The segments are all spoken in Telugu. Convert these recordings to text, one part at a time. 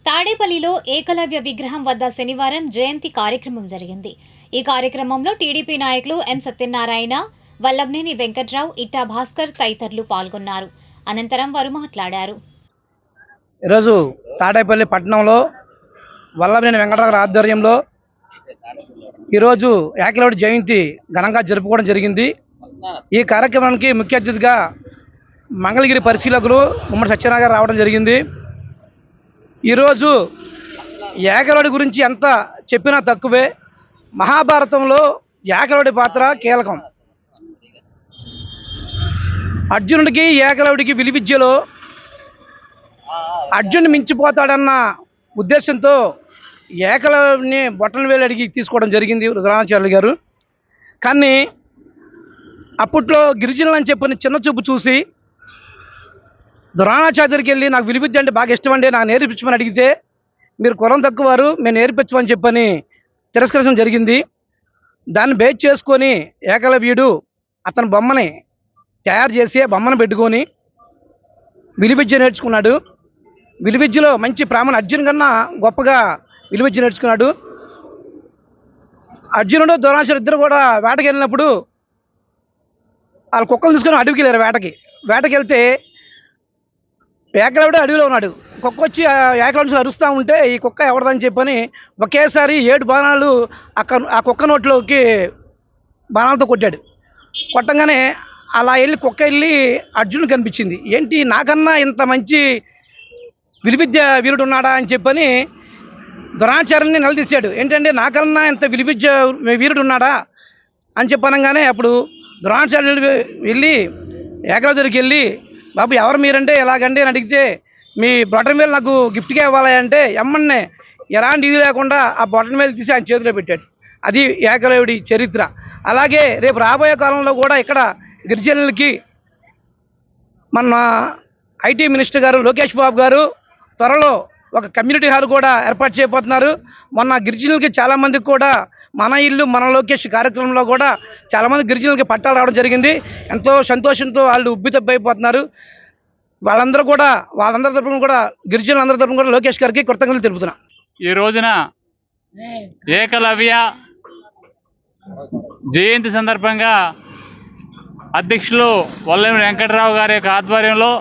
తాడేపల్లిలో ఏకలవ్య విగ్రహం వద్ద శనివారం జయంతి కార్యక్రమం జరిగింది. ఈ కార్యక్రమంలో టీడీపీ నాయకులు ఎం సత్యనారాయణ, వల్లభనేని వెంకట్రావు, ఇట్టా భాస్కర్ తదితరులు పాల్గొన్నారు. అనంతరం వారు మాట్లాడారు. ఈరోజు తాడేపల్లి పట్టణంలో వల్లభనేని వెంకట్రావు ఆధ్వర్యంలో ఈరోజు ఏకలవ్యుడి జయంతి ఘనంగా జరుపుకోవడం జరిగింది. ఈ కార్యక్రమానికి ముఖ్య అతిథిగా మంగళగిరి పరిశీలకులు ఉమ్మడి సత్యనారాయణ గారు రావడం జరిగింది. ఈరోజు ఏకలవ్యుడి గురించి ఎంత చెప్పినా తక్కువే. మహాభారతంలో ఏకలవ్యుడి పాత్ర కీలకం. అర్జునుడికి ఏకలవ్యుడికి విలువిద్యలో అర్జునుడిని మించిపోతాడన్న ఉద్దేశంతో ఏకలవ్యుడిని బొట్టన వేలు అడిగి తీసుకోవడం జరిగింది ద్రోణాచార్యులు గారు. కానీ అప్పట్లో గిరిజనులు అని చెప్పని చిన్న చూపు చూసి ద్రోణాచార్యుడికి వెళ్ళి నాకు విలువిద్య అంటే బాగా ఇష్టం అండి, నాకు నేర్పించమని అడిగితే మీరు కులం తక్కువారు, మేము నేర్పించమని చెప్పని తిరస్కరించడం జరిగింది. దాన్ని బేస్ చేసుకొని ఏకలవ్యుడు అతని బొమ్మని తయారు చేసి బొమ్మను పెట్టుకొని విలువిద్య నేర్చుకున్నాడు. విలువిద్యలో మంచి ప్రామాణిక అర్జున్ కన్నా గొప్పగా విలువిద్య నేర్చుకున్నాడు. అర్జునుడు ద్రోణాచార్యుడు ఇద్దరు కూడా వేటకి వెళ్ళినప్పుడు వాళ్ళ కుక్కలు తీసుకొని అడవికి వెళ్ళారు. వేటకి వెళ్తే ఏకలవ్యుడు అడవిలో ఉన్నాడు. కుక్క వచ్చి ఏకలవ్యుడిని అరుస్తూ ఉంటే ఈ కుక్క ఎవరిదని చెప్పని ఒకేసారి 7 బాణాలు ఆ కుక్క నోట్లోకి బాణాలతో కొట్టాడు. కొట్టంగానే అలా కుక్క వెళ్ళి అర్జునుడు కనిపించింది. ఏంటి నాకన్నా ఇంత మంచి విలువిద్య వీరుడు ఉన్నాడా అని చెప్పని ద్రోణాచార్యుని నిలదీశాడు. ఏంటంటే నాకన్నా ఇంత విలువిద్య వీరుడు ఉన్నాడా అని చెప్పనగానే అప్పుడు ద్రోణాచార్యుడు వెళ్ళి ఏకలవ్యుడికి వెళ్ళి, బాబు ఎవరు మీరంటే ఎలాగండి అని అడిగితే, మీ బొటన్ వేలు నాకు గిఫ్ట్గా ఇవ్వాలి అంటే ఎమ్మన్నే ఎలాంటి ఇది లేకుండా ఆ బొటన్ వేలు తీసి ఆయన చేతిలో పెట్టాడు. అది ఏకలవ్యుడి చరిత్ర. అలాగే రేపు రాబోయే కాలంలో కూడా ఇక్కడ గిరిజనులకి మన ఐటీ మినిస్టర్ గారు లోకేష్ బాబు గారు త్వరలో ఒక కమ్యూనిటీ హాల్ కూడా ఏర్పాటు చేయబోతున్నారు. మొన్న గిరిజనులకి చాలామందికి కూడా మన ఇల్లు మన లోకేష్ కార్యక్రమంలో కూడా చాలామంది గిరిజనులకి పట్టాలు రావడం జరిగింది. ఎంతో సంతోషంతో వాళ్ళు ఉబ్బితబ్బైపోతున్నారు. వాళ్ళందరూ కూడా వాళ్ళందరి తరపున కూడా గిరిజనులందరి తరపున కూడా లోకేష్ గారికి కృతజ్ఞతలు తెలుపుతున్నా. ఈ రోజున ఏకలవ్య జయంతి సందర్భంగా అధ్యక్షులు వల్లభనేని వెంకట్రావు గారి యొక్క ఆధ్వర్యంలో,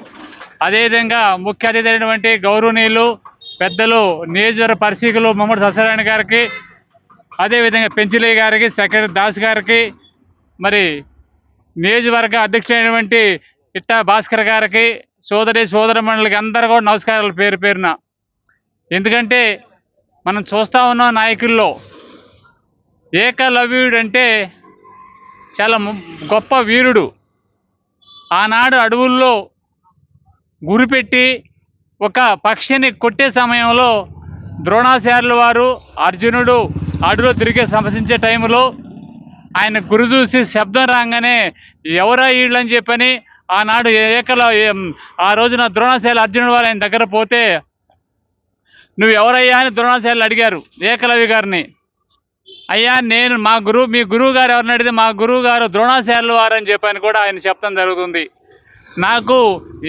అదేవిధంగా ముఖ్య అతిథి అయినటువంటి గౌరవనీయులు పెద్దలు నియోజకవర్గ పరిశీలకులు ముమ్మడి సత్యనారాయణ గారికి, అదేవిధంగా పెంచిలయ్య గారికి, సెక్రటరీ దాస్ గారికి, మరి నియోజకవర్గ అధ్యక్షుడైనటువంటి ఇట్టా భాస్కర్ గారికి, సోదరమణులకి అందరూ కూడా నమస్కారాలు పేరు పేరున. ఎందుకంటే మనం చూస్తూ ఉన్నాం నాయకుల్లో ఏకలవ్యుడు అంటే చాలా గొప్ప వీరుడు. ఆనాడు అడవుల్లో గురిపెట్టి ఒక పక్షిని కొట్టే సమయంలో ద్రోణాచార్యుల వారు అర్జునుడు అడవిలో తిరిగి సమసించే టైంలో ఆయన గురి చూసి శబ్దం రాగానే ఎవరా వీళ్ళని చెప్పని ఆనాడు ఆ రోజున ద్రోణాచార్యులు అర్జునుడు వారు ఆయన దగ్గర పోతే, నువ్వు ఎవరయ్యా అని ద్రోణాచార్యులు అడిగారు ఏకలవ్య గారిని. అయ్యా నేను మీ గురువు గారు ఎవరిని అడిగితే మా గురువు గారు ద్రోణాచార్యుల వారు అని చెప్పని కూడా ఆయన చెప్పడం జరుగుతుంది. నాకు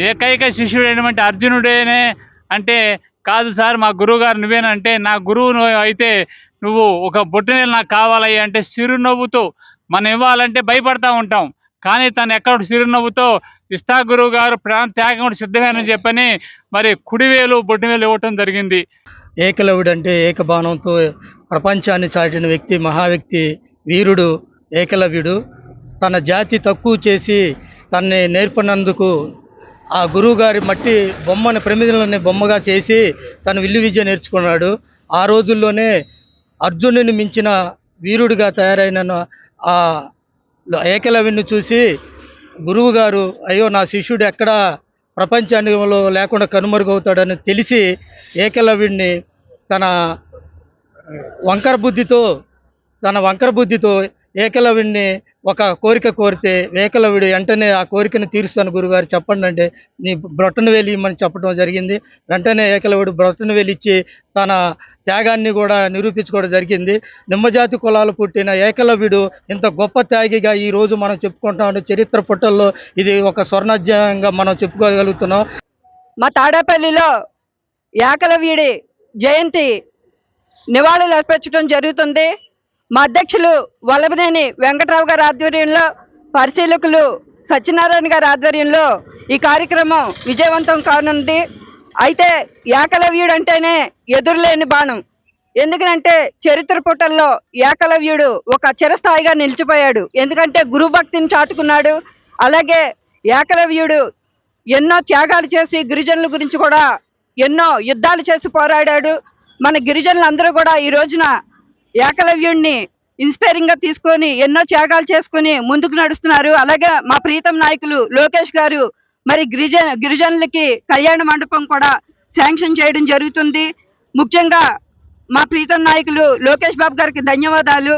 ఏకైక శిష్యుడైనటువంటి అర్జునుడేనే అంటే, కాదు సార్ మా గురువు గారు నువ్వేనంటే, నా గురువు అయితే నువ్వు ఒక బొట్టునేలు నాకు కావాలయ్యా అంటే చిరునవ్వుతో మనం ఇవ్వాలంటే భయపడతా ఉంటాం, కానీ తను ఎక్కడ చిరునవ్వుతో ఇస్తా గురువు గారు ప్రాణ త్యాగం కూడా సిద్ధమేనని చెప్పని మరి కుడివేలు బొట్టువేలు ఇవ్వటం జరిగింది. ఏకలవ్యుడు అంటే ఏకబాణంతో ప్రపంచాన్ని చాటిన వ్యక్తి, మహావ్యక్తి, వీరుడు ఏకలవ్యుడు. తన జాతి తక్కువ చేసి తనని నేర్పనందుకు ఆ గురువుగారి మట్టి బొమ్మని ప్రమిదలని బొమ్మగా చేసి తను విల్లు విద్య నేర్చుకున్నాడు. ఆ రోజుల్లోనే అర్జునుని మించిన వీరుడిగా తయారైన ఆ ఏకలవ్యుని చూసి గురువుగారు అయ్యో నా శిష్యుడు ఎక్కడా ప్రపంచంలో లేకుండా కనుమరుగవుతాడని తెలిసి ఏకలవ్యుడిని తన వంకర బుద్ధితో ఏకలవ్యుడిని ఒక కోరిక కోరితే ఏకలవ్యుడు వెంటనే ఆ కోరికను తీరుస్తాను గురుగారు చెప్పండి అంటే నీ బ్రొట్టను వేలి ఇమ్మని చెప్పడం జరిగింది. వెంటనే ఏకలవ్యుడు బ్రొట్టను వేలి ఇచ్చి తన త్యాగాన్ని కూడా నిరూపించుకోవడం జరిగింది. నిమ్మజాతి కులాలు పుట్టిన ఏకలవ్యుడు ఇంత గొప్ప త్యాగిగా ఈరోజు మనం చెప్పుకుంటాం. చరిత్ర పుటల్లో ఇది ఒక స్వర్ణాధ్యాయంగా మనం చెప్పుకోగలుగుతున్నాం. మా తాడేపల్లిలో ఏకలవ్యుడి జయంతి నివాళులు అర్పించడం జరుగుతుంది. మా అధ్యక్షులు వల్లభనేని వెంకట్రావు గారి ఆధ్వర్యంలో, పరిశీలకులు సత్యనారాయణ గారి ఆధ్వర్యంలో ఈ కార్యక్రమం విజయవంతం కానుంది. అయితే ఏకలవ్యుడు అంటేనే ఎదురులేని బాణం. ఎందుకంటే చరిత్ర పుటల్లో ఏకలవ్యుడు ఒక చిరస్థాయిగా నిలిచిపోయాడు. ఎందుకంటే గురుభక్తిని చాటుకున్నాడు. అలాగే ఏకలవ్యుడు ఎన్నో త్యాగాలు చేసి గిరిజనుల గురించి కూడా ఎన్నో యుద్ధాలు చేసి పోరాడాడు. మన గిరిజనులందరూ కూడా ఈ రోజున ఏకలవ్యుడిని ఇన్స్పైరింగ్ గా తీసుకొని ఎన్నో త్యాగాలు చేసుకుని ముందుకు నడుస్తున్నారు. అలాగే మా ప్రీతం నాయకులు లోకేష్ గారు మరి గిరిజనులకి కళ్యాణ మండపం కూడా శాంక్షన్ చేయడం జరుగుతుంది. ముఖ్యంగా మా ప్రీతం నాయకులు లోకేష్ బాబు గారికి ధన్యవాదాలు.